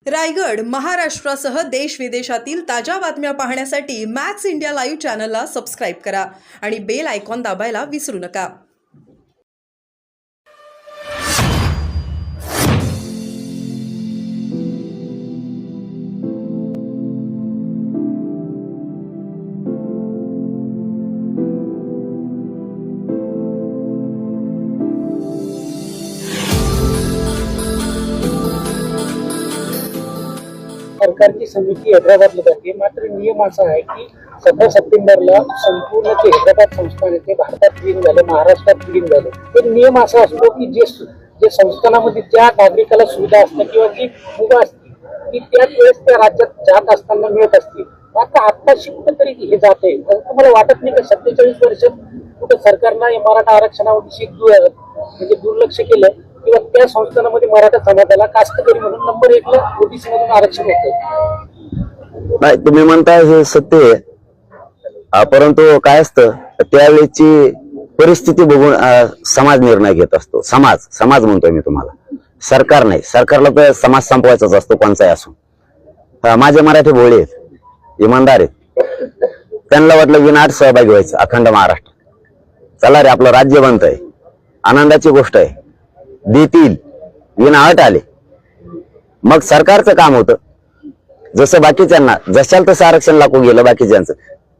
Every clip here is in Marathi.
रायगड महाराष्ट्रासह देश विदेशातील ताज्या बातम्या पाहण्यासाठी मॅक्स इंडिया लाईव्ह चॅनलला सबस्क्राईब करा आणि बेल आयकॉन दाबायला विसरू नका। सरकारची समिती हैदराबादला जाते, मात्र नियम असा आहे की 17 सप्टेंबरला संपूर्ण ते हैदराबाद संस्थान येथे भारतात विलीन झाले, महाराष्ट्रात विलीन झाले। एक नियम असा असतो की जे संस्थानामध्ये ज्या नागरिकाला सुविधा असते किंवा जी मुभा असते ती त्याच वेळेस त्या राज्यात जात असताना मिळत असते। आता आत्ताशी कुठेतरी हे जाते, तुम्हाला वाटत नाही का 47 वर्षात कुठं सरकारनं मराठा आरक्षणाविषयी म्हणजे दुर्लक्ष केलं किंवा त्या संस्थानामध्ये मराठा समाजाला कास्तकरी म्हणून नंबर 1 ला ओबीसी मधून आरक्षण होतं? नाही, तुम्ही म्हणताय हे सत्य आहे, परंतु काय असतं त्यावेळेची परिस्थिती बघून समाज निर्णय घेत असतो। समाज म्हणतोय मी तुम्हाला, सरकार नाही। सरकारला तर समाज संपवायचाच असतो, कोणचाही असो। माझे मराठी भोळे आहेत, इमानदार आहेत, त्यांना वाटलं विनाट सहभागी व्हायचं अखंड महाराष्ट्र। चला रे, आपलं राज्य बनतंय, आनंदाची गोष्ट आहे, देतील, विनाअट आले। मग सरकारचं काम होतं जसं बाकीच्यांना जशाल तसं आरक्षण लागू गेलं बाकीच्यांचं,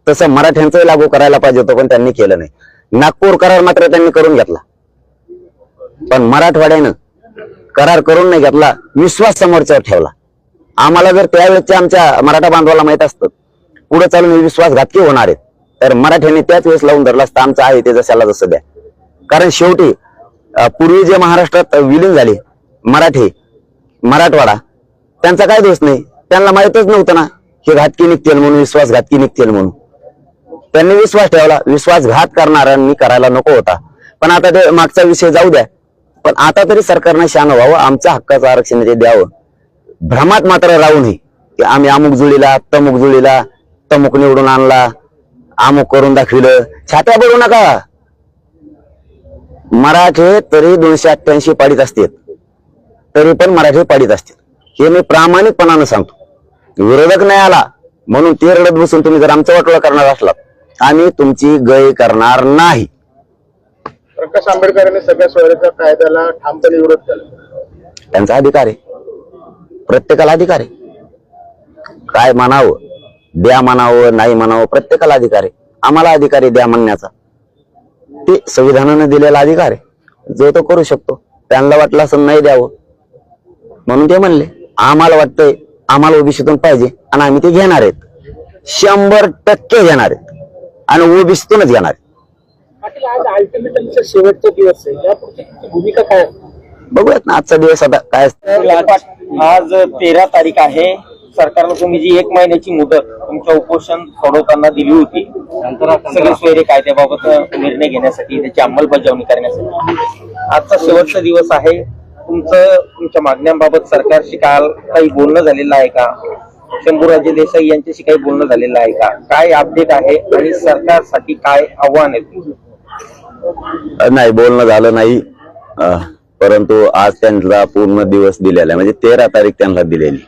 तसं मराठ्यांचंही लागू करायला पाहिजे होतं, पण त्यांनी केलं नाही। नागपूर करार मात्र त्यांनी करून घेतला, पण मराठवाड्यानं करार करून नाही घेतला, विश्वास समोरच्यावर ठेवला। आम्हाला जर त्यावेळेच्या आमच्या मराठा बांधवाला माहित असतं पुढे चालून विश्वासघातकी होणार आहेत, तर मराठ्यांनी त्याच वेळेस लावून धरला असतं आमचं आहे ते जशाला जसं द्या। कारण शेवटी पूर्वी जे महाराष्ट्रात विलीन झाले मराठी, मराठवाडा, त्यांचा काय दोष नाही, त्यांना माहितच नव्हतं ना हे घातकी निघतील म्हणून, विश्वासघातकी निघतील म्हणून। त्यांनी विश्वास ठेवला, विश्वासघात करणाऱ्यांनी करायला नको होता। पण आता ते मागचा विषय जाऊ द्या, पण आता तरी सरकारने शान व्हावं, आमच्या हक्काचं आरक्षण ते द्यावं। भ्रमात मात्र राहू नये की आम्ही अमुक जुळीला, तमुक जुळीला, तमुक निवडून आणला, अमुक करून दाखविलं, छात्या बघू नका। मराठे तरी 288 पाडीत असतील, तरी पण मराठी पाडीत असतील, हे मी प्रामाणिकपणानं सांगतो। विरोधक नाही आला म्हणून ते रडत बसून तुम्ही जर आमचं वाटोळं करणार असलात, आम्ही तुमची गय करणार नाही। प्रकाश आंबेडकरांनी सगळ्या स्वराज्य कायद्याला ठामपणे विरोध केला, त्यांचा अधिकार आहे, प्रत्येकाला अधिकार आहे। काय म्हणावं, द्या म्हणावं, नाही म्हणावं, प्रत्येकाला अधिकार आहे। आम्हाला अधिकार आहे द्या म्हणण्याचा, ते संविधानाने दिलेला अधिकार आहे, जो तो करू शकतो। त्यांना वाटलं असं नाही द्यावं म्हणून ते म्हणले, आम्हाला वाटतंय आम्हाला ओबीसीतून पाहिजे आणि आम्ही ते घेणार आहेत, 100% घेणार आहेत आणि ओबीसीतूनच घेणार आहेत। पाटील, आज अल्टिमेटमचा शेवटचा दिवस आहे, यापुढची तुमची भूमिका काय आहे? बघूयात ना आजचा दिवस आता काय असतं। आज 13 तारीख आहे। सरकारनं तुम्ही जी 1 महिन्याची मुदत तुमच्या उपोषण सोडवताना दिली होती, सगळे सोयरे कायद्याबाबत निर्णय घेण्यासाठी, त्याची अंमलबजावणी करण्यासाठी, आजचा शेवटचा दिवस आहे। तुमच्या मागण्यांबाबत सरकारशी काल काही बोलणं झालेलं आहे का? शंभूराजे देसाई यांच्याशी काही बोलणं झालेलं आहे का? काय अपडेट आहे आणि सरकारसाठी काय आव्हान आहे? नाही, बोलणं झालं नाही, परंतु आज त्यांना पूर्ण दिवस दिलेला आहे, म्हणजे 13 तारीख त्यांना दिलेली।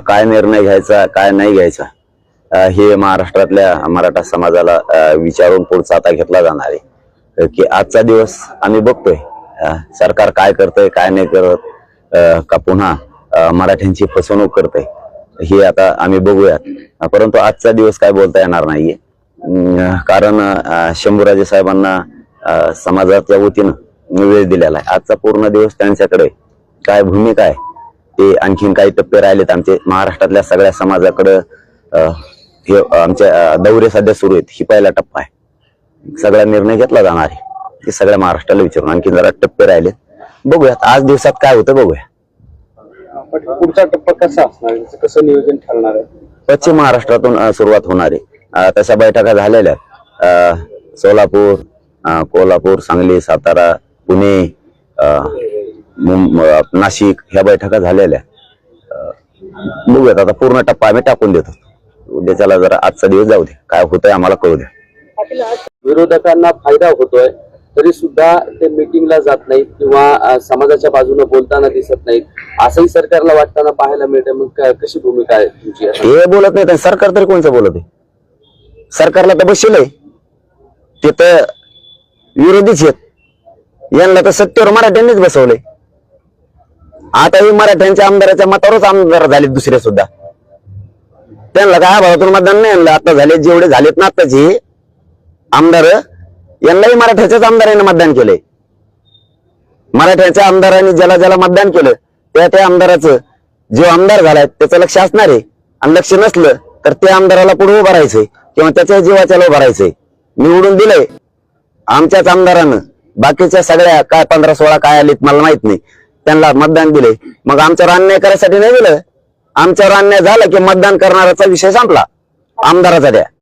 काय निर्णय घ्यायचा काय नाही घ्यायचा हे महाराष्ट्रातल्या मराठा समाजाला विचारून पुढचा आता घेतला जाणार आहे। की आजचा दिवस आम्ही बघतोय सरकार काय करतंय काय नाही करत, का पुन्हा मराठ्यांची फसवणूक करतंय हे आता आम्ही बघूयात। परंतु आजचा दिवस काय बोलता येणार नाहीये, कारण शंभूराजे साहेबांना समाजाच्या वतीनं वेळ दिलेला आहे। आजचा पूर्ण दिवस त्यांच्याकडे काय भूमिका आहे ते, आणखीन काही टप्पे राहिलेत आमचे महाराष्ट्रातल्या सगळ्या समाजाकडे, हे आमच्या दौरे सध्या सुरू आहेत, ही पहिला टप्पा आहे। सगळा निर्णय घेतला जाणार आहे ते सगळ्या महाराष्ट्राला विचारून, आणखीन जरा टप्पे राहिले, बघूयात आज दिवसात काय होतं बघूया। पुढचा टप्पा कसा असणार, कसं नियोजन ठरणार आहे? पश्चिम महाराष्ट्रातून सुरुवात होणार आहे। तशा बैठका झालेल्या आहेत, सोलापूर, कोल्हापूर, सांगली, सातारा, पुणे, नाशिक, ह्या बैठका झालेल्या। बघूयात आता पूर्ण टप्पा आम्ही टाकून देतो, उद्याच्याला जरा आजचा दिवस जाऊ दे, काय होतंय आम्हाला कळू द्या। विरोधकांना फायदा होतोय, तरी सुद्धा ते मीटिंगला जात नाहीत किंवा समाजाच्या बाजूने बोलताना दिसत नाहीत, असंही सरकारला वाटताना पाहायला मिळतं. मग कशी भूमिका आहे तुमची? हे बोलत नाही तर सरकार तरी कोणचं बोलत आहे? सरकारला तर बसलंय, ते तर विरोधीच आहेत. यांना तर सत्तेवर मराठ्यांनीच बसवलंय. आता हे मराठ्यांच्या आमदाराच्या मतावरच आमदार झालेत दुसरे सुद्धा. त्यांना काय भावातून मतदान नाही आणलं. आता झाले जेवढे झालेत ना आताचे आमदार, यांनाही मराठ्याच्याच आमदारांनी मतदान केलंय. मराठ्याच्या आमदारांनी ज्याला ज्याला मतदान केलं त्या आमदाराचं जो आमदार झालाय त्याचं लक्ष असणार आहे. आणि लक्ष नसलं तर त्या आमदाराला पुढे उभं राहायचंय किंवा त्याच्या जीवाच्याला उभं राहायचंय. निवडून दिलंय आमच्याच आमदारानं. बाकीच्या सगळ्या काय 15-16 काय आलीत मला माहित नाही, त्यांना मतदान दिले. मग आमच्यावर अन्याय करायसाठी नाही दिलं. आमच्यावर अन्याय झाला की मतदान करणाराचा विषय संपला, आमदाराचा द्या.